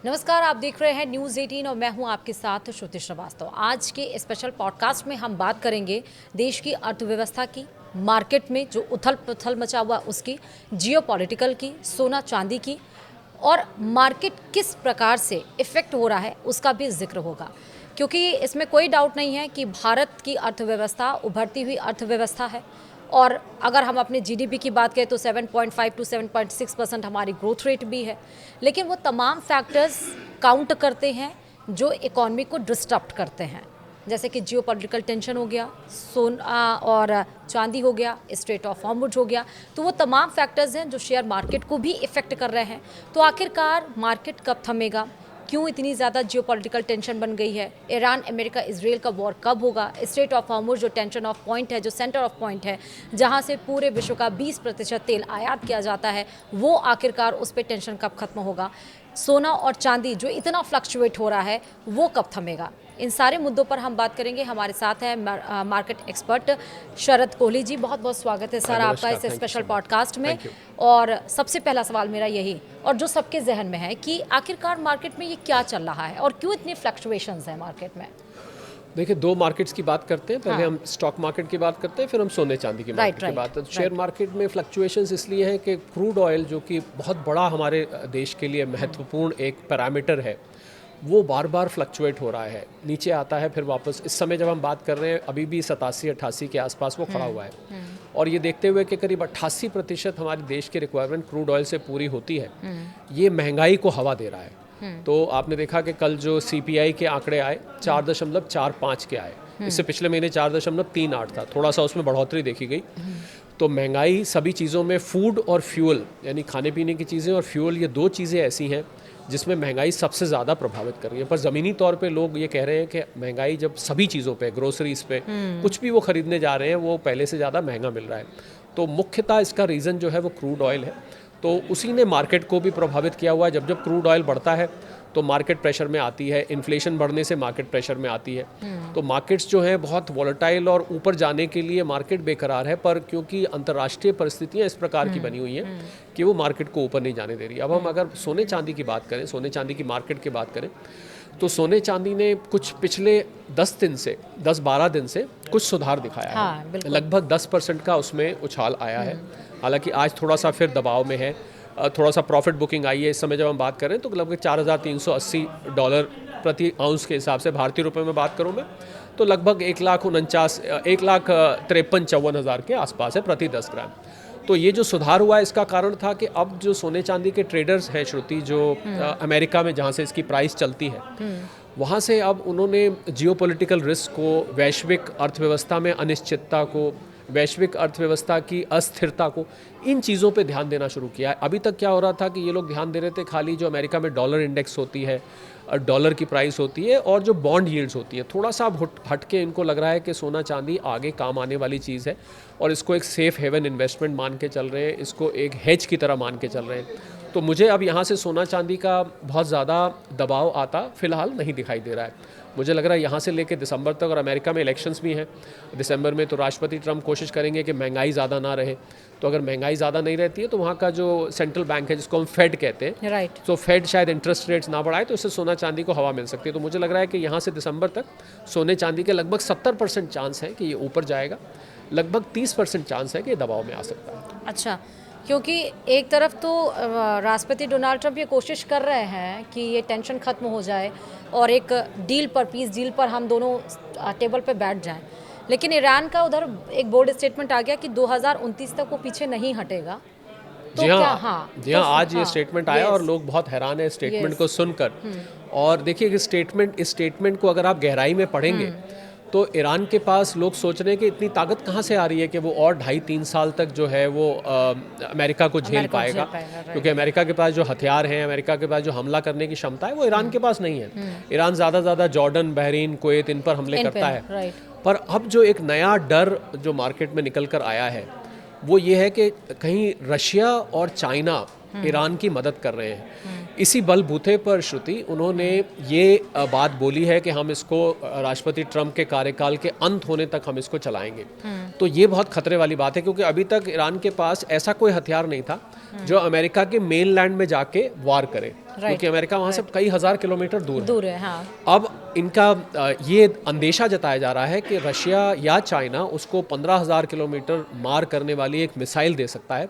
नमस्कार, आप देख रहे हैं न्यूज़ 18 और मैं हूं आपके साथ श्रुति श्रीवास्तव। आज के स्पेशल पॉडकास्ट में हम बात करेंगे देश की अर्थव्यवस्था की, मार्केट में जो उथल पुथल मचा हुआ उसकी, जियोपॉलिटिकल की, सोना चांदी की और मार्केट किस प्रकार से इफ़ेक्ट हो रहा है उसका भी जिक्र होगा। क्योंकि इसमें कोई डाउट नहीं है कि भारत की अर्थव्यवस्था उभरती हुई अर्थव्यवस्था है और अगर हम अपने जीडीपी की बात करें तो 7.5 टू 7.6% हमारी ग्रोथ रेट भी है। लेकिन वो तमाम फैक्टर्स काउंट करते हैं जो इकॉनमी को डिस्टर्ब करते हैं, जैसे कि जियोपॉलिटिकल टेंशन हो गया, सोना और चांदी हो गया, स्ट्रेट ऑफ हॉर्मुज हो गया। तो वो तमाम फैक्टर्स हैं जो शेयर मार्केट को भी इफ़ेक्ट कर रहे हैं। तो आखिरकार मार्केट कब थमेगा, क्यों इतनी ज़्यादा जियोपॉलिटिकल टेंशन बन गई है, ईरान अमेरिका इजराइल का वॉर कब होगा, स्ट्रेट ऑफ हॉर्मुज जो टेंशन ऑफ पॉइंट है, जो सेंटर ऑफ पॉइंट है, जहां से पूरे विश्व का 20% तेल आयात किया जाता है, वो आखिरकार उस पर टेंशन कब खत्म होगा, सोना और चांदी जो इतना फ्लक्चुएट हो रहा है वो कब थमेगा। इन सारे मुद्दों पर हम बात करेंगे। हमारे साथ है मार्केट एक्सपर्ट शरद कोहली जी। बहुत बहुत स्वागत है सर आपका इस स्पेशल पॉडकास्ट में। और सबसे पहला सवाल मेरा यही, और जो सबके जहन में है, कि आखिरकार मार्केट में ये क्या चल रहा है और क्यों इतनी फ्लक्चुएशंस हैं मार्केट में। देखिए, दो मार्केट्स की बात करते हैं। पहले हम स्टॉक मार्केट की बात करते हैं, फिर हम सोने चांदी की मार्केट की बात करते हैं। शेयर मार्केट में फ्लक्चुएशंस इसलिए हैं कि क्रूड ऑयल, जो कि बहुत बड़ा हमारे देश के लिए महत्वपूर्ण एक पैरामीटर है, वो बार बार फ्लक्चुएट हो रहा है, नीचे आता है फिर वापस। इस समय जब हम बात कर रहे हैं अभी भी 87-88 के आसपास वो खड़ा हुआ है। और ये देखते हुए कि करीब 88% हमारे देश की रिक्वायरमेंट क्रूड ऑयल से पूरी होती है, ये महंगाई को हवा दे रहा है। तो आपने देखा कि कल जो सीपीआई के आंकड़े आए 4.45 के आए, इससे पिछले महीने 4.38 था, थोड़ा सा उसमें बढ़ोतरी देखी गई। तो महंगाई सभी चीज़ों में, फूड और फ्यूल यानी खाने पीने की चीज़ें और फ्यूल, ये दो चीज़ें ऐसी हैं जिसमें महंगाई सबसे ज़्यादा प्रभावित कर रही है। पर ज़मीनी तौर पे लोग ये कह रहे हैं कि महंगाई जब सभी चीज़ों पे, ग्रोसरीज पे, कुछ भी वो ख़रीदने जा रहे हैं वो पहले से ज़्यादा महंगा मिल रहा है। तो मुख्यतः इसका रीज़न जो है वो क्रूड ऑयल है। तो उसी ने मार्केट को भी प्रभावित किया हुआ है। जब जब क्रूड ऑयल बढ़ता है तो मार्केट प्रेशर में आती है, इन्फ्लेशन बढ़ने से मार्केट प्रेशर में आती है। तो मार्केट्स जो हैं बहुत वॉलेटाइल, और ऊपर जाने के लिए मार्केट बेकरार है, पर क्योंकि अंतर्राष्ट्रीय परिस्थितियां इस प्रकार की बनी हुई हैं कि वो मार्केट को ऊपर नहीं जाने दे रही। अब हम अगर सोने चांदी की बात करें, सोने चांदी की मार्केट की बात करें, तो सोने चांदी ने कुछ पिछले 10-12 दिन से कुछ सुधार दिखाया है। लगभग 10% का उसमें उछाल आया है। हालांकि आज थोड़ा सा फिर दबाव में है, थोड़ा सा प्रॉफिट बुकिंग आई है। इस समय जब हम बात करें तो लगभग $4,380 प्रति आउंस के हिसाब से, भारतीय रुपए में बात करूं मैं, तो लगभग 1,53,54,000 के आसपास है प्रति 10 ग्राम। तो ये जो सुधार हुआ है, इसका कारण था कि अब जो सोने चांदी के ट्रेडर्स हैं श्रुति, जो अमेरिका में जहाँ से इसकी प्राइस चलती है, वहाँ से अब उन्होंने जियोपॉलिटिकल रिस्क को, वैश्विक अर्थव्यवस्था में अनिश्चितता को, वैश्विक अर्थव्यवस्था की अस्थिरता को, इन चीज़ों पे ध्यान देना शुरू किया है। अभी तक क्या हो रहा था कि ये लोग ध्यान दे रहे थे खाली जो अमेरिका में डॉलर इंडेक्स होती है, डॉलर की प्राइस होती है, और जो बॉन्ड यील्ड्स होती है। थोड़ा सा हट के इनको लग रहा है कि सोना चांदी आगे काम आने वाली चीज़ है, और इसको एक सेफ हेवन इन्वेस्टमेंट मान के चल रहे हैं, इसको एक हेज की तरह मान के चल रहे हैं। तो मुझे अब यहाँ से सोना चांदी का बहुत ज़्यादा दबाव आता फ़िलहाल नहीं दिखाई दे रहा है। मुझे लग रहा है यहाँ से लेकर दिसंबर तक, और अमेरिका में इलेक्शंस भी हैं दिसंबर में, तो राष्ट्रपति ट्रंप कोशिश करेंगे कि महंगाई ज़्यादा ना रहे। तो अगर महंगाई ज़्यादा नहीं रहती है तो वहाँ का जो सेंट्रल बैंक है, जिसको हम फेड कहते हैं, राइट, तो फेड शायद इंटरेस्ट रेट्स ना बढ़ाए, तो इससे सोना चांदी को हवा मिल सकती है। तो मुझे लग रहा है कि यहाँ से दिसंबर तक सोने चांदी के लगभग 70% चांस है कि ये ऊपर जाएगा, लगभग 30% चांस है कि ये दबाव में आ सकता है। अच्छा, क्योंकि एक तरफ तो राष्ट्रपति डोनाल्ड ट्रंप ये कोशिश कर रहे हैं कि ये टेंशन ख़त्म हो जाए और एक डील पर, पीस डील पर हम दोनों टेबल पे बैठ जाएं, लेकिन ईरान का उधर एक बोल्ड स्टेटमेंट आ गया कि 2029 तक वो पीछे नहीं हटेगा। तो जी हाँ, क्या, तो आज ये स्टेटमेंट आया और लोग बहुत हैरान है स्टेटमेंट को सुनकर। और देखिए, इस स्टेटमेंट को अगर आप गहराई में पढ़ेंगे तो ईरान के पास, लोग सोच रहे हैं कि इतनी ताकत कहाँ से आ रही है कि वो और 2.5-3 साल तक जो है वो अमेरिका को झेल पाएगा। क्योंकि अमेरिका के पास जो हथियार हैं, अमेरिका के पास जो हमला करने की क्षमता है, वो ईरान के पास नहीं है। ईरान ज़्यादा जॉर्डन, बहरीन, कुवैत, इन पर हमले करता है। पर अब जो एक नया डर जो मार्केट में निकल कर आया है, वो ये है कि कहीं रशिया और चाइना ईरान की मदद कर रहे हैं। इसी बलबूते पर श्रुति, उन्होंने ये बात बोली है कि हम इसको राष्ट्रपति ट्रंप के कार्यकाल के अंत होने तक हम इसको चलाएंगे। तो ये बहुत खतरे वाली बात है, क्योंकि अभी तक ईरान के पास ऐसा कोई हथियार नहीं था जो अमेरिका के मेनलैंड में जाके वार करे। क्योंकि अमेरिका वहाँ से कई हज़ार किलोमीटर दूर है। हाँ। अब इनका ये अंदेशा जताया जा रहा है कि रशिया या चाइना उसको 15,000 किलोमीटर मार करने वाली एक मिसाइल दे सकता है,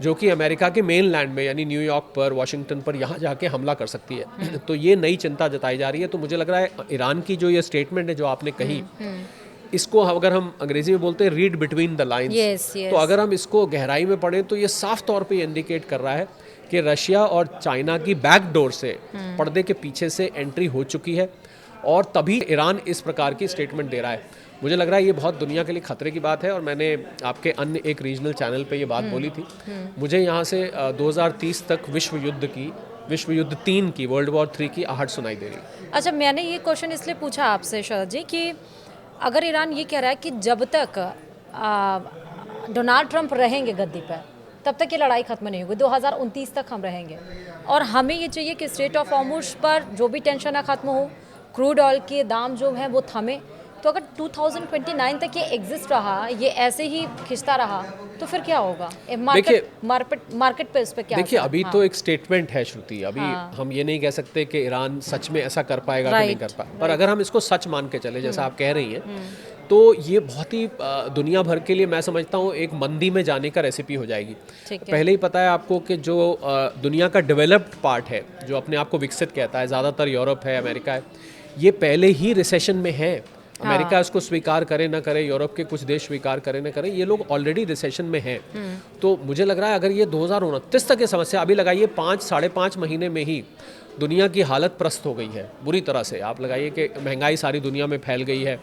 जो कि अमेरिका के मेन लैंड में यानी न्यूयॉर्क पर, वाशिंगटन पर यहाँ जाके हमला कर सकती है। तो ये नई चिंता जताई जा रही है। तो मुझे लग रहा है ईरान की जो ये स्टेटमेंट है जो आपने कही, इसको अगर हम अंग्रेजी में बोलते हैं रीड बिटवीन द लाइन्स, तो अगर हम इसको गहराई में पढ़ें तो ये साफ तौर पे इंडिकेट कर रहा है कि रशिया और चाइना की बैकडोर से, पर्दे के पीछे से एंट्री हो चुकी है, और तभी ईरान इस प्रकार की स्टेटमेंट दे रहा है। मुझे लग रहा है ये बहुत दुनिया के लिए खतरे की बात है, और मैंने आपके अन्य एक रीजनल चैनल पे ये बात बोली थी। मुझे यहाँ से 2030 तक विश्व युद्ध 3 की, वर्ल्ड वॉर 3 की आहट सुनाई दे रही है। अच्छा, मैंने ये क्वेश्चन इसलिए पूछा आपसे शरद जी कि अगर ईरान ये कह रहा है कि जब तक डोनाल्ड ट्रंप रहेंगे गद्दी पर, तब तक ये लड़ाई खत्म नहीं होगी, 2029 तक हम रहेंगे, और हमें ये चाहिए कि स्ट्रेट ऑफ हॉर्मुज़ पर जो भी टेंशन है ख़त्म हो, क्रूड ऑयल के दाम जो हैं वो थमे। तो अगर 2029 तक ये एग्जिस्ट रहा, ये ऐसे ही खिंचता रहा, तो फिर क्या होगा मार्केट पे, उस पर क्या? देखिए, अभी तो एक स्टेटमेंट है श्रुति, अभी हम ये नहीं कह सकते कि ईरान सच में ऐसा कर पाएगा कि नहीं कर पाएगा, पर अगर हम इसको सच मान के चले, जैसा आप कह रही हैं, तो ये बहुत ही दुनिया भर के लिए मैं समझता हूँ एक मंदी में जाने का रेसिपी हो जाएगी। पहले ही पता है आपको कि जो दुनिया का डेवलप्ड पार्ट है, जो अपने आप को विकसित कहता है, ज़्यादातर यूरोप है, अमेरिका है, ये पहले ही रिसेशन में है। अमेरिका इसको स्वीकार करे ना करे, यूरोप के कुछ देश स्वीकार करे ना करे, ये लोग ऑलरेडी रिसेशन में हैं। तो मुझे लग रहा है अगर ये 2029 तक ये समस्या, अभी लगाइए 5-5.5 महीने में ही दुनिया की हालत प्रस्त हो गई है बुरी तरह से। आप लगाइए कि महंगाई सारी दुनिया में फैल गई है,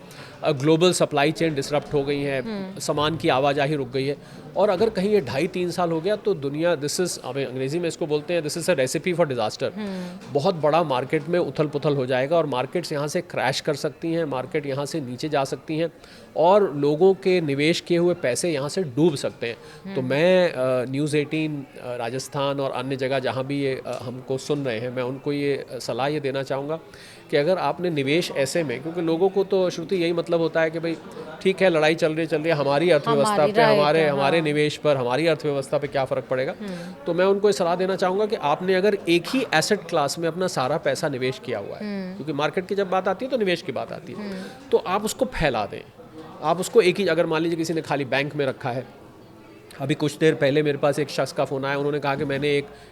ग्लोबल सप्लाई चेन डिसरप्ट हो गई है, सामान की आवाजाही रुक गई है, और अगर कहीं ये 2.5-3 साल हो गया तो दुनिया, दिस इज़, अंग्रेजी में इसको बोलते हैं, this is a recipe for disaster. बहुत बड़ा मार्केट में उथल पुथल हो जाएगा, और मार्केट्स यहाँ से क्रैश कर सकती हैं, मार्केट यहाँ से नीचे जा सकती हैं, और लोगों के निवेश किए हुए पैसे यहाँ से डूब सकते हैं। तो मैं न्यूज़ 18 राजस्थान और अन्य जगह जहाँ भी ये हमको सुन रहे हैं, मैं उनको ये सलाह ये देना चाहूँगा कि अगर आपने निवेश ऐसे में, क्योंकि लोगों को तो श्रुति यही मतलब होता है कि भाई ठीक है, लड़ाई चल रही है, हमारी अर्थव्यवस्था पे, हमारे निवेश पर, हमारी अर्थव्यवस्था पे क्या फ़र्क पड़ेगा। तो मैं उनको ये सलाह देना चाहूँगा कि आपने अगर एक ही एसेट क्लास में अपना सारा पैसा निवेश किया हुआ है, क्योंकि मार्केट की जब बात आती है तो निवेश की बात आती है, तो आप उसको फैला दें। आप उसको एक ही, अगर मान लीजिए किसी ने खाली बैंक में रखा है, अभी कुछ देर पहले मेरे पास एक शख्स का फ़ोन आया, उन्होंने कहा कि मैंने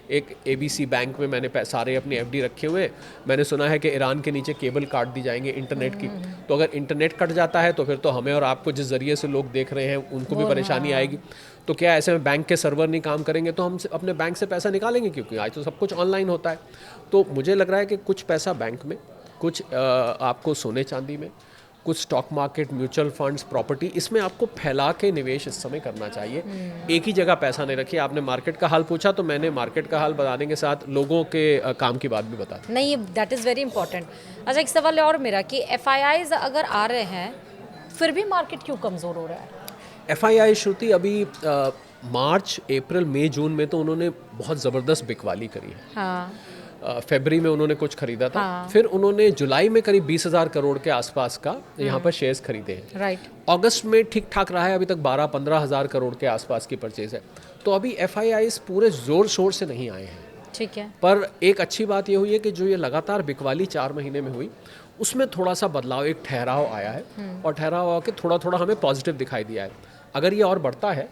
एक ABC बैंक में मैंने सारे अपनी FD रखे हुए, मैंने सुना है कि ईरान के नीचे केबल काट दी जाएंगे इंटरनेट की, तो अगर इंटरनेट कट जाता है तो फिर तो हमें और आपको जिस ज़रिए से लोग देख रहे हैं उनको भी परेशानी आएगी। तो क्या ऐसे में बैंक के सर्वर नहीं काम करेंगे तो हम अपने बैंक से पैसा निकालेंगे, क्योंकि आज तो सब कुछ ऑनलाइन होता है। तो मुझे लग रहा है कि कुछ पैसा बैंक में, कुछ आपको सोने चांदी में, कुछ stock market, mutual funds, property, इसमें आपको फैला के निवेश इस समय करना चाहिए। एक ही जगह पैसा नहीं रखिए। आपने मार्केट का हाल पूछा, तो मैंने मार्केट का हाल बताने के साथ लोगों के काम की बात भी बता दी। नहीं, दैट इज़ वेरी इंपॉर्टेंट। अच्छा, एक सवाल और मेरा कि FIIs अगर आ रहे हैं, फिर भी मार्केट क्यों कमज़ोर हो रहा है? FII श्रुति अभी मार्च, अप्रैल, मई, जून में तो उन्होंने बहुत ज़बरदस्त बिकवाली करी है। हाँ। फरवरी में उन्होंने कुछ खरीदा था, फिर उन्होंने जुलाई में करीब 20,000 करोड़ के आसपास का यहाँ पर शेयर्स खरीदे हैं। राइट। अगस्त में ठीक ठाक रहा है, अभी तक 12-15 हज़ार करोड़ के आसपास की परचेज है। तो अभी FIIs पूरे जोर शोर से नहीं आए हैं। ठीक है। पर एक अच्छी बात ये हुई है कि जो ये लगातार बिकवाली 4 महीने में हुई, उसमें थोड़ा सा बदलाव, एक ठहराव आया है, और ठहराव आके थोड़ा थोड़ा हमें पॉजिटिव दिखाई दिया है। अगर ये और बढ़ता है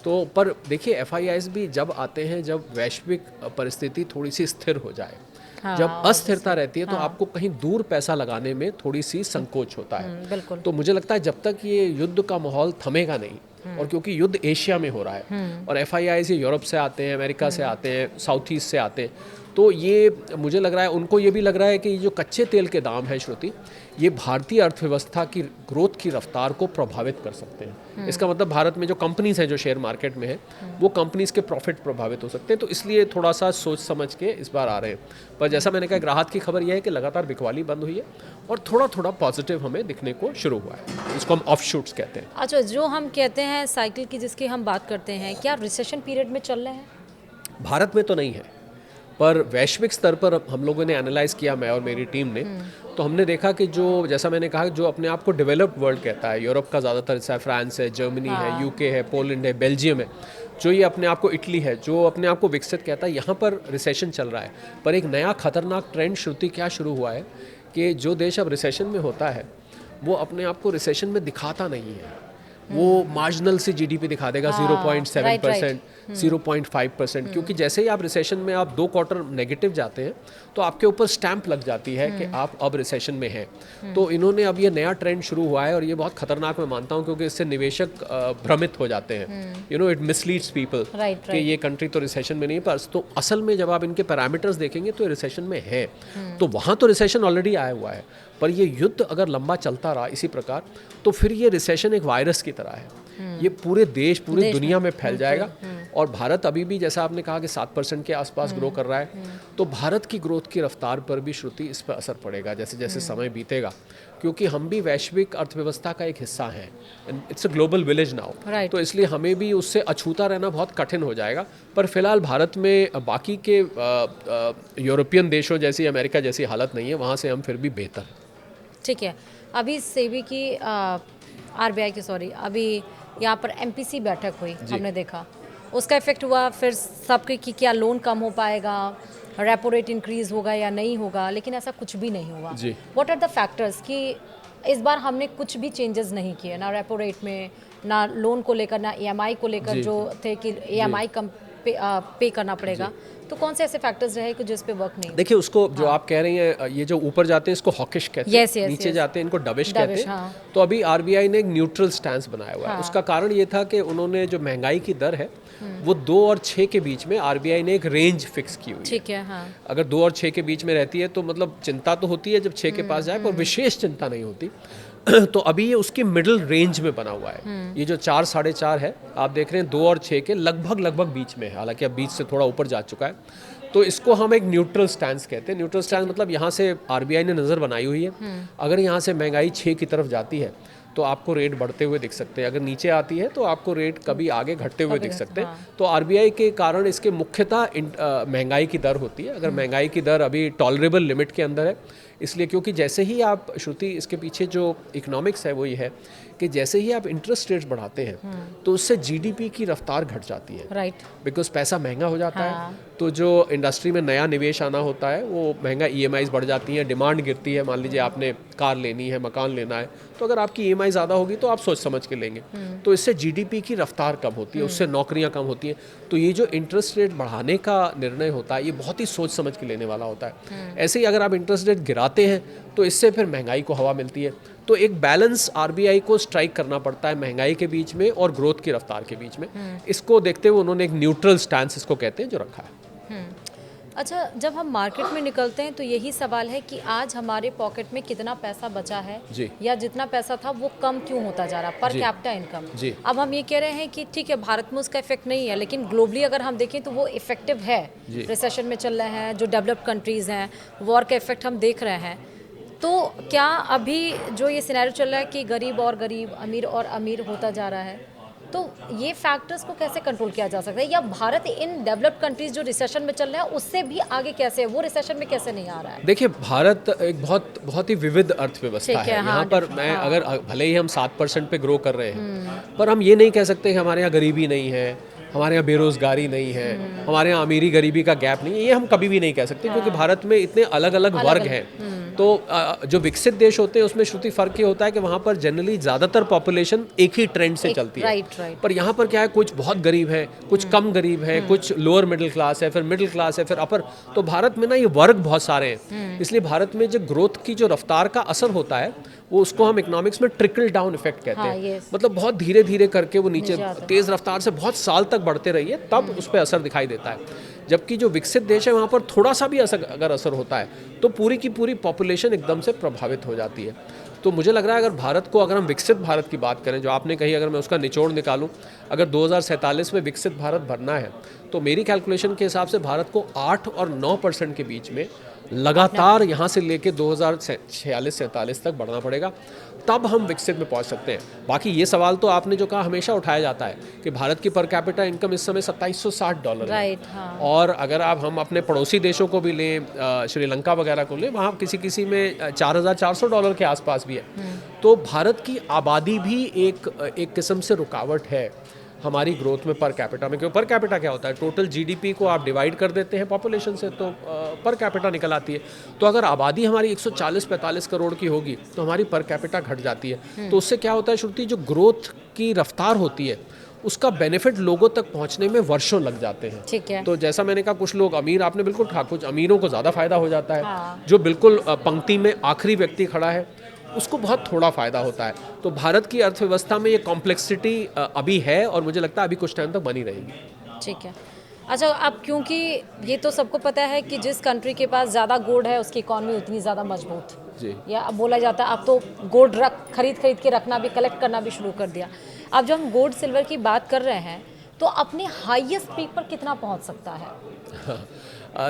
तो, पर देखिए FIIs भी जब आते हैं जब वैश्विक परिस्थिति थोड़ी सी स्थिर हो जाए। जब अस्थिरता रहती है तो आपको कहीं दूर पैसा लगाने में थोड़ी सी संकोच होता है। बिल्कुल। तो मुझे लगता है जब तक ये युद्ध का माहौल थमेगा नहीं, और क्योंकि युद्ध एशिया में हो रहा है और FIIs ये यूरोप से आते हैं, अमेरिका से आते हैं, साउथ ईस्ट से आते हैं, तो ये मुझे लग रहा है उनको ये भी लग रहा है कि जो कच्चे तेल के दाम है श्रुति, ये भारतीय अर्थव्यवस्था की ग्रोथ की रफ्तार को प्रभावित कर सकते हैं। इसका मतलब भारत में जो कंपनीज हैं जो शेयर मार्केट में है, वो कंपनीज के प्रॉफिट प्रभावित हो सकते हैं। तो इसलिए थोड़ा सा सोच समझ के इस बार आ रहे हैं। पर जैसा मैंने कहा, राहत की खबर यह है कि लगातार बिकवाली बंद हुई है और थोड़ा थोड़ा पॉजिटिव हमें दिखने को शुरू हुआ है। इसको हम ऑफशूट्स कहते हैं। अच्छा, जो हम कहते हैं साइकिल की जिसकी हम बात करते हैं, क्या रिसेशन पीरियड में चल रहे हैं? भारत में तो नहीं है, पर वैश्विक स्तर पर हम लोगों ने एनालाइज किया, मैं और मेरी टीम ने, तो हमने देखा कि जो, जैसा मैंने कहा, जो अपने आप को डेवलप्ड वर्ल्ड कहता है, यूरोप का ज़्यादातर हिस्सा है, फ्रांस है, जर्मनी है, UK है, पोलैंड है, बेल्जियम है, जो ये अपने आप को इटली है, जो अपने आप को विकसित कहता है, यहाँ पर रिसेशन चल रहा है। पर एक नया खतरनाक ट्रेंड श्रुति क्या शुरू हुआ है कि जो देश अब रिसेशन में होता है वो अपने आप को रिसेशन में दिखाता नहीं है। वो मार्जिनल से जीडीपी दिखा देगा 0.7%, 0.5%, क्योंकि जैसे ही आप रिसेशन में आप 2 क्वार्टर नेगेटिव जाते हैं तो आपके ऊपर स्टैंप लग जाती है कि आप अब रिसेशन में हैं। तो इन्होंने अब ये नया ट्रेंड शुरू हुआ है और ये बहुत खतरनाक मैं मानता हूँ, क्योंकि इससे निवेशक भ्रमित हो जाते हैं। इट मिसलीड्स पीपल कि ये कंट्री तो रिसेशन में नहीं है, पर तो असल में जब आप इनके पैरामीटर्स देखेंगे तो ये रिसेशन में है। तो वहाँ तो रिसेशन ऑलरेडी आया हुआ है, पर ये युद्ध अगर लंबा चलता रहा इसी प्रकार तो फिर ये रिसेशन एक वायरस की तरह है। ये पूरे पूरी दुनिया में फैल जाएगा। और भारत अभी भी, जैसा आपने कहा कि 7% के आसपास ग्रो कर रहा है, तो भारत की ग्रोथ की रफ्तार पर भी श्रुति इस पर असर पड़ेगा जैसे जैसे समय बीतेगा, क्योंकि हम भी वैश्विक अर्थव्यवस्था का एक हिस्सा हैं। It's a global village now, तो इसलिए हमें भी उससे अछूता रहना बहुत कठिन हो जाएगा। पर फिलहाल भारत में बाकी के यूरोपियन देशों जैसी, अमेरिका जैसी हालत नहीं है, वहाँ से हम फिर भी बेहतर हैं। ठीक है, अभी सेबी की आरबीआई की अभी यहाँ पर एमपीसी बैठक हुई, हमने देखा उसका इफेक्ट हुआ। फिर सबके कि क्या लोन कम हो पाएगा, रेपो रेट इंक्रीज होगा या नहीं होगा, लेकिन ऐसा कुछ भी नहीं हुआ। व्हाट आर द फैक्टर्स कि इस बार हमने कुछ भी चेंजेस नहीं किए, ना रेपो रेट में, ना लोन को लेकर, ना ईएमआई को लेकर, जो थे कि ईएमआई कम पे करना पड़ेगा। तो कौन से ऐसे फैक्टर्स रहे कि जिस पे वर्क नहीं? देखिए, उसको जो आप कह रही हैं, ये जो ऊपर जाते हैं इसको हॉकिश कहते हैं, नीचे जाते हैं इनको डविश कहते हैं। तो अभी आरबीआई ने एक न्यूट्रल स्टैंस बनाया हुआ है। उसका कारण ये था कि उन्होंने जो महंगाई की दर है वो 2 और 6 के बीच में आरबीआई ने एक रेंज फिक्स की हुई है। ठीक है, हाँ। अगर 2 और 6 के बीच में रहती है तो मतलब चिंता तो होती है जब 6 के पास जाए, पर विशेष चिंता नहीं होती। तो अभी ये उसकी मिडिल रेंज में बना हुआ है। ये जो 4, 4.5 है, आप देख रहे हैं 2 और 6 के लगभग बीच में है, हालांकि अब बीच से थोड़ा ऊपर जा चुका है। तो इसको हम एक न्यूट्रल स्टैंस कहते हैं। न्यूट्रल स्टैंस मतलब यहाँ से आरबीआई ने नज़र बनाई हुई है, अगर यहाँ से महंगाई 6 की तरफ जाती है तो आपको रेट बढ़ते हुए दिख सकते हैं, अगर नीचे आती है तो आपको रेट कभी आगे घटते हुए दिख सकते हैं। तो आरबीआई के कारण इसके मुख्यतः महंगाई की दर होती है। अगर महंगाई की दर अभी टॉलरेबल लिमिट के अंदर है, इसलिए क्योंकि जैसे ही आप, श्रुति इसके पीछे जो इकोनॉमिक्स है वो ये है कि जैसे ही आप इंटरेस्ट रेट्स बढ़ाते हैं तो उससे जीडीपी की रफ्तार घट जाती है। राइट, बिकॉज पैसा महंगा हो जाता है, तो जो इंडस्ट्री में नया निवेश आना होता है वो महंगा, ईएमआईज बढ़ जाती हैं, डिमांड गिरती है। मान लीजिए आपने कार लेनी है, मकान लेना है, तो अगर आपकी ईएमआई ज़्यादा होगी तो आप सोच समझ के लेंगे, तो इससे जीडीपी की रफ्तार कम होती है, उससे नौकरियां कम होती हैं। तो ये जो इंटरेस्ट रेट बढ़ाने का निर्णय होता है ये बहुत ही सोच समझ के लेने वाला होता है। ऐसे ही अगर आप इंटरेस्ट रेट गिराते हैं तो इससे फिर महंगाई को हवा मिलती है। तो एक बैलेंस आरबीआई को स्ट्राइक करना पड़ता है महंगाई के बीच में और ग्रोथ की रफ्तार के बीच में। इसको देखते हुए उन्होंने एक न्यूट्रल स्टैंस, इसको कहते हैं, जो रखा है। अच्छा, जब हम मार्केट में निकलते हैं तो यही सवाल है कि आज हमारे पॉकेट में कितना पैसा बचा है, या जितना पैसा था वो कम क्यों होता जा रहा, पर कैपिटा इनकम। अब हम ये कह रहे हैं कि ठीक है, भारत में उसका इफेक्ट नहीं है, लेकिन ग्लोबली अगर हम देखें तो वो इफेक्टिव है। रिसेशन में चल रहे हैं जो डेवलप्ड कंट्रीज हैं, वॉर का इफेक्ट हम देख रहे हैं। तो क्या अभी जो ये सिनेरियो चल रहा है कि गरीब और गरीब, अमीर और अमीर होता जा रहा है, तो ये फैक्टर्स को कैसे कंट्रोल किया जा सकता है, या भारत इन डेवलप्ड कंट्रीज जो रिसेशन में चल रहे हैं उससे भी आगे कैसे, वो रिसेशन में कैसे नहीं आ रहा है? देखिए, भारत एक बहुत ही विविध अर्थव्यवस्था है। यहाँ पर मैं अगर भले ही हम 7% पे ग्रो कर रहे हैं, पर हम ये नहीं कह सकते कि हमारे यहाँ गरीबी नहीं है, हमारे यहाँ बेरोजगारी नहीं है, हमारे यहाँ अमीरी गरीबी का गैप नहीं है। ये हम कभी भी नहीं कह सकते, क्योंकि भारत में इतने अलग अलग वर्ग हैं। तो जो विकसित देश होते हैं उसमें श्रुति फर्क ये होता है कि वहाँ पर जनरली ज़्यादातर पॉपुलेशन एक ही ट्रेंड से चलती है। पर यहाँ पर क्या है, कुछ बहुत गरीब है, कुछ कम गरीब है, कुछ लोअर मिडिल क्लास है, फिर मिडिल क्लास है, फिर अपर। तो भारत में ना ये वर्ग बहुत सारे हैं, इसलिए भारत में जो ग्रोथ की जो रफ्तार का असर होता है वो, उसको हम इकोनॉमिक्स में ट्रिकल डाउन इफेक्ट कहते हैं। मतलब बहुत धीरे धीरे करके वो नीचे तेज रफ्तार से बहुत साल तक बढ़ते रहिए, तब उस पर असर दिखाई देता है। जबकि जो विकसित देश है वहाँ पर थोड़ा सा भी अगर असर होता है तो पूरी की पूरी पॉपुलेशन एकदम से प्रभावित हो जाती है। तो मुझे लग रहा है अगर हम विकसित भारत की बात करें, जो आपने कही, अगर मैं उसका निचोड़ निकालूं, अगर 2047 में विकसित भारत बनना है तो मेरी कैलकुलेशन के हिसाब से भारत को 8 और 9% के बीच में लगातार यहाँ से लेके 2046-47 तक बढ़ना पड़ेगा, तब हम विकसित में पहुँच सकते हैं। बाकी ये सवाल तो आपने जो कहा हमेशा उठाया जाता है कि भारत की पर कैपिटा इनकम इस समय $2760 है। और अगर हम अपने पड़ोसी देशों को भी लें, श्रीलंका वगैरह को लें, वहाँ किसी में $4400 के आसपास भी है। तो भारत की आबादी भी एक किस्म से रुकावट है हमारी ग्रोथ में पर कैपिटा में, क्योंकि पर कैपिटा क्या होता है, टोटल जीडीपी को आप डिवाइड कर देते हैं पॉपुलेशन से तो पर कैपिटा निकल आती है। तो अगर आबादी हमारी 140-45 करोड़ की होगी तो हमारी पर कैपिटा घट जाती है। तो उससे क्या होता है श्रुति, जो ग्रोथ की रफ्तार होती है उसका बेनिफिट लोगों तक पहुंचने में वर्षों लग जाते हैं। ठीक है। तो जैसा मैंने कहा, कुछ लोग अमीर, आपने बिल्कुल कहा, कुछ अमीरों को ज़्यादा फायदा हो जाता है। हाँ। जो बिल्कुल पंक्ति में आखिरी व्यक्ति खड़ा है उसको बहुत थोड़ा फ़ायदा होता है। तो भारत की अर्थव्यवस्था में ये कॉम्प्लेक्सिटी अभी है और मुझे लगता है अभी कुछ टाइम तक बनी रहेगी। ठीक है। अच्छा, अब क्योंकि ये तो सबको पता है कि जिस कंट्री के पास ज़्यादा गोल्ड है उसकी इकॉनमी उतनी ज़्यादा मजबूत, जी, या अब बोला जाता है अब तो गोल्ड खरीद के रखना भी, कलेक्ट करना भी शुरू कर दिया। अब जब हम गोल्ड सिल्वर की बात कर रहे हैं तो अपने हाईएस्ट पीक पर कितना पहुंच सकता है?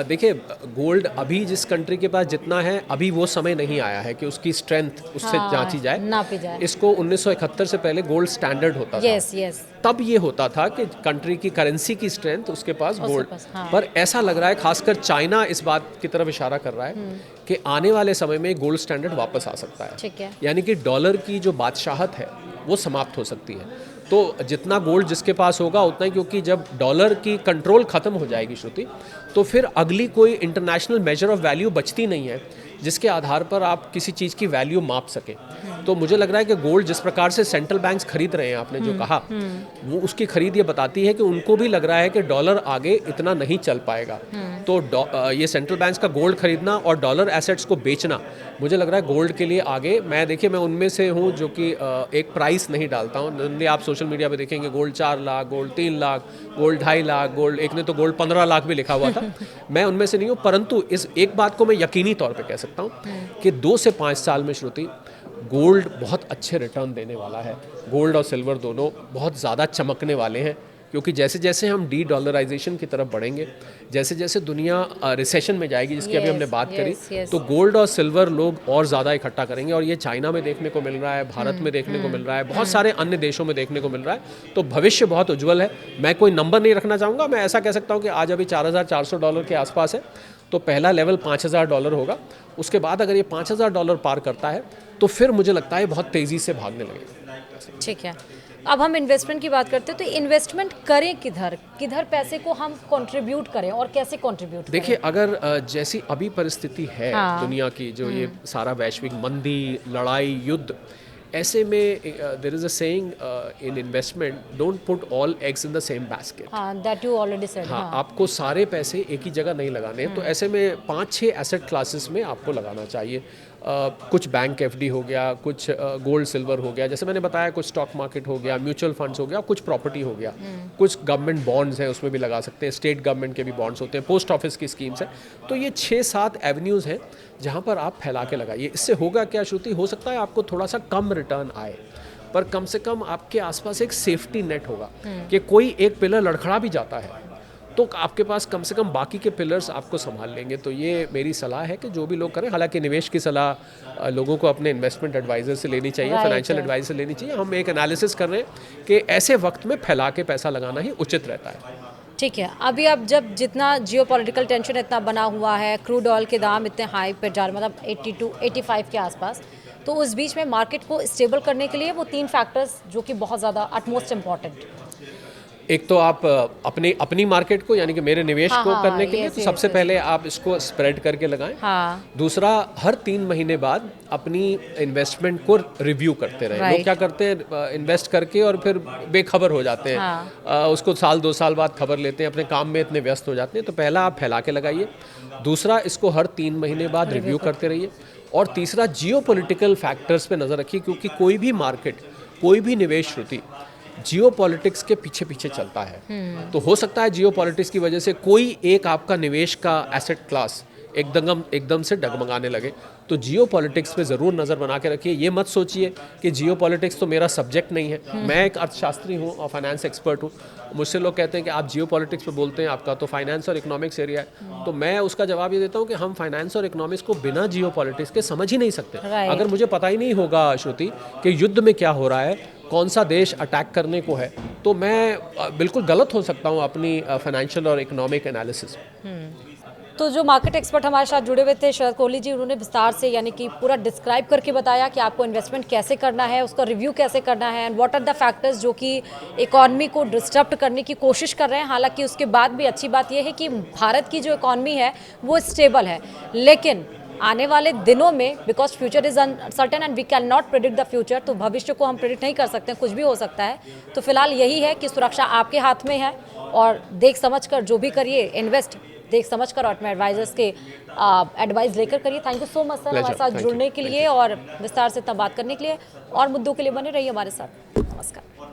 देखिए, गोल्ड अभी जिस कंट्री के पास जितना है, अभी वो समय नहीं आया है कि उसकी स्ट्रेंथ उससे जांची जाए, नापी जाए। इसको 1971 से पहले गोल्ड स्टैंडर्ड होता था। यस। तब ये होता था कि कंट्री की करेंसी की स्ट्रेंथ उसके पास गोल्ड। हाँ। पर ऐसा लग रहा है, खासकर चाइना इस बात की तरफ इशारा कर रहा है कि आने वाले समय में गोल्ड स्टैंडर्ड वापस आ सकता है। ठीक है। यानी कि डॉलर की जो बादशाहत है वो समाप्त हो सकती है। तो जितना गोल्ड जिसके पास होगा उतना ही, क्योंकि जब डॉलर की कंट्रोल खत्म हो जाएगी श्रुति, तो फिर अगली कोई इंटरनेशनल मेजर ऑफ वैल्यू बचती नहीं है जिसके आधार पर आप किसी चीज़ की वैल्यू माप सकें। तो मुझे लग रहा है कि गोल्ड जिस प्रकार से सेंट्रल बैंक्स खरीद रहे हैं, आपने जो कहा, वो उसकी खरीद ये बताती है कि उनको भी लग रहा है कि डॉलर आगे इतना नहीं चल पाएगा। तो ये सेंट्रल बैंक्स का गोल्ड खरीदना और डॉलर एसेट्स को बेचना, मुझे लग रहा है गोल्ड के लिए आगे, मैं उनमें से हूँ जो कि एक प्राइस नहीं डालता हूँ। आप सोशल मीडिया पे देखेंगे gold 4 lakh, gold 3 lakh, gold 2.5 lakh, gold, एक ने तो गोल्ड 15 लाख भी लिखा हुआ था। मैं उनमें से नहीं हूँ, परंतु इस एक बात को मैं यकीनी तौर पे कह सकता हूँ कि 2 से 5 साल में श्रुति गोल्ड बहुत अच्छे रिटर्न देने वाला है। गोल्ड और सिल्वर दोनों बहुत ज़्यादा चमकने वाले हैं, क्योंकि जैसे जैसे हम डी डॉलराइजेशन की तरफ बढ़ेंगे, जैसे जैसे दुनिया रिसेशन में जाएगी, जिसकी अभी हमने बात करी, तो गोल्ड और सिल्वर लोग और ज़्यादा इकट्ठा करेंगे। और ये चाइना में देखने को मिल रहा है, भारत में देखने को मिल रहा है, बहुत सारे अन्य देशों में देखने को मिल रहा है। तो भविष्य बहुत उज्जवल है। मैं कोई नंबर नहीं रखना चाहूँगा, मैं ऐसा कह सकता हूँ कि आज अभी $4,400 के आसपास है, तो पहला लेवल $5,000 होगा। उसके बाद अगर ये $5,000 पार करता है तो फिर मुझे लगता है बहुत तेज़ी से भागने लगेगा। ठीक है। अब हम इन्वेस्टमेंट की बात करते हैं, तो इन्वेस्टमेंट करें किधर पैसे को हम कंट्रीब्यूट करें और कैसे कंट्रीब्यूट करें? देखिए, अगर जैसी अभी परिस्थिति है दुनिया की, जो ये सारा वैश्विक मंदी, लड़ाई, युद्ध, ऐसे में there is a saying in investment, don't put all eggs in the same basket. हाँ, दैट यू ऑलरेडी सेड। हाँ, आपको सारे पैसे एक ही जगह नहीं लगाने। तो ऐसे में 5-6 एसेट क्लासेस में आपको लगाना चाहिए। कुछ बैंक एफडी हो गया, कुछ गोल्ड सिल्वर हो गया, जैसे मैंने बताया, कुछ स्टॉक मार्केट हो गया, म्यूचुअल फंड्स हो गया, कुछ प्रॉपर्टी हो गया, कुछ गवर्नमेंट बॉन्ड्स हैं उसमें भी लगा सकते हैं, स्टेट गवर्नमेंट के भी बॉन्ड्स होते हैं, पोस्ट ऑफिस की स्कीम्स हैं। तो ये 6-7 एवेन्यूज़ हैं जहाँ पर आप फैला के लगाइए। इससे होगा क्या श्रुति, हो सकता है आपको थोड़ा सा कम रिटर्न आए, पर कम से कम आपके आसपास एक सेफ्टी नेट होगा कि कोई एक पिलर लड़खड़ा भी जाता है तो आपके पास कम से कम बाकी के पिलर्स आपको संभाल लेंगे। तो ये मेरी सलाह है कि जो भी लोग करें, हालांकि निवेश की सलाह लोगों को अपने इन्वेस्टमेंट एडवाइज़र से लेनी चाहिए, फाइनेंशियल एडवाइजर से लेनी चाहिए। हम एक एनालिसिस कर रहे हैं कि ऐसे वक्त में फैला के पैसा लगाना ही उचित रहता है। ठीक है। अभी अब जब जितना जियोपॉलिटिकल टेंशन इतना बना हुआ है, क्रूड ऑयल के दाम इतने हाई पे जा रहे, मतलब 82-85 के आसपास, तो उस बीच में मार्केट को स्टेबल करने के लिए वो 3 फैक्टर्स जो कि बहुत ज़्यादा अटमोस्ट इम्पॉर्टेंट। एक तो आप अपनी मार्केट को, यानी कि मेरे निवेश को करने के लिए, तो सबसे पहले आप इसको स्प्रेड करके लगाएं। दूसरा, हर 3 महीने बाद अपनी इन्वेस्टमेंट को रिव्यू करते रहें। लोग क्या करते हैं, इन्वेस्ट करके और फिर बेखबर हो जाते हैं, उसको 1-2 साल बाद खबर लेते हैं, अपने काम में इतने व्यस्त हो जाते हैं। तो पहला, आप फैला के लगाइए। दूसरा, इसको हर 3 महीने बाद रिव्यू करते रहिए। और तीसरा, जियोपॉलिटिकल फैक्टर्स पे नज़र रखिए, क्योंकि कोई भी मार्केट, कोई भी निवेश श्रुति जियोपॉलिटिक्स के पीछे पीछे चलता है। तो हो सकता है जियोपॉलिटिक्स की वजह से कोई एक आपका निवेश का एसेट क्लास एकदम से डगमगाने लगे। तो जियोपॉलिटिक्स पे ज़रूर नज़र बना के रखिए। ये मत सोचिए कि जियोपॉलिटिक्स तो मेरा सब्जेक्ट नहीं है। मैं एक अर्थशास्त्री हूँ और फाइनेंस एक्सपर्ट हूँ। मुझसे लोग कहते हैं कि आप जियोपॉलिटिक्स पे बोलते हैं, आपका तो फाइनेंस और इकोनॉमिक्स एरिया है। तो मैं उसका जवाब ये देता हूँ कि हम फाइनेंस और इकोनॉमिक्स को बिना जियोपॉलिटिक्स के समझ ही नहीं सकते। अगर मुझे पता ही नहीं होगा श्रुति कि युद्ध में क्या हो रहा है, कौन सा देश अटैक करने को है, तो मैं बिल्कुल गलत हो सकता हूँ अपनी फाइनेंशियल और इकोनॉमिक एनालिसिस। तो जो मार्केट एक्सपर्ट हमारे साथ जुड़े हुए थे शरद कोहली जी, उन्होंने विस्तार से यानी कि पूरा डिस्क्राइब करके बताया कि आपको इन्वेस्टमेंट कैसे करना है, उसका रिव्यू कैसे करना है and what are the factors जो कि इकॉनमी को डिस्टर्ब करने की कोशिश कर रहे हैं। हालांकि उसके बाद भी अच्छी बात यह है कि भारत की जो इकॉनमी है वो स्टेबल है, लेकिन आने वाले दिनों में because future is uncertain and we can not predict the future, तो भविष्य को हम प्रेडिक्ट नहीं कर सकते, कुछ भी हो सकता है। तो फिलहाल यही है कि सुरक्षा आपके हाथ में है और देख समझ कर जो भी करिए, इन्वेस्ट देख समझ कर और अपने एडवाइजर्स के एडवाइस लेकर करिए। Thank you so much sir हमारे साथ जुड़ने के लिए और विस्तार से तब बात करने के लिए, और मुद्दों के लिए बने रहिए हमारे साथ। नमस्कार।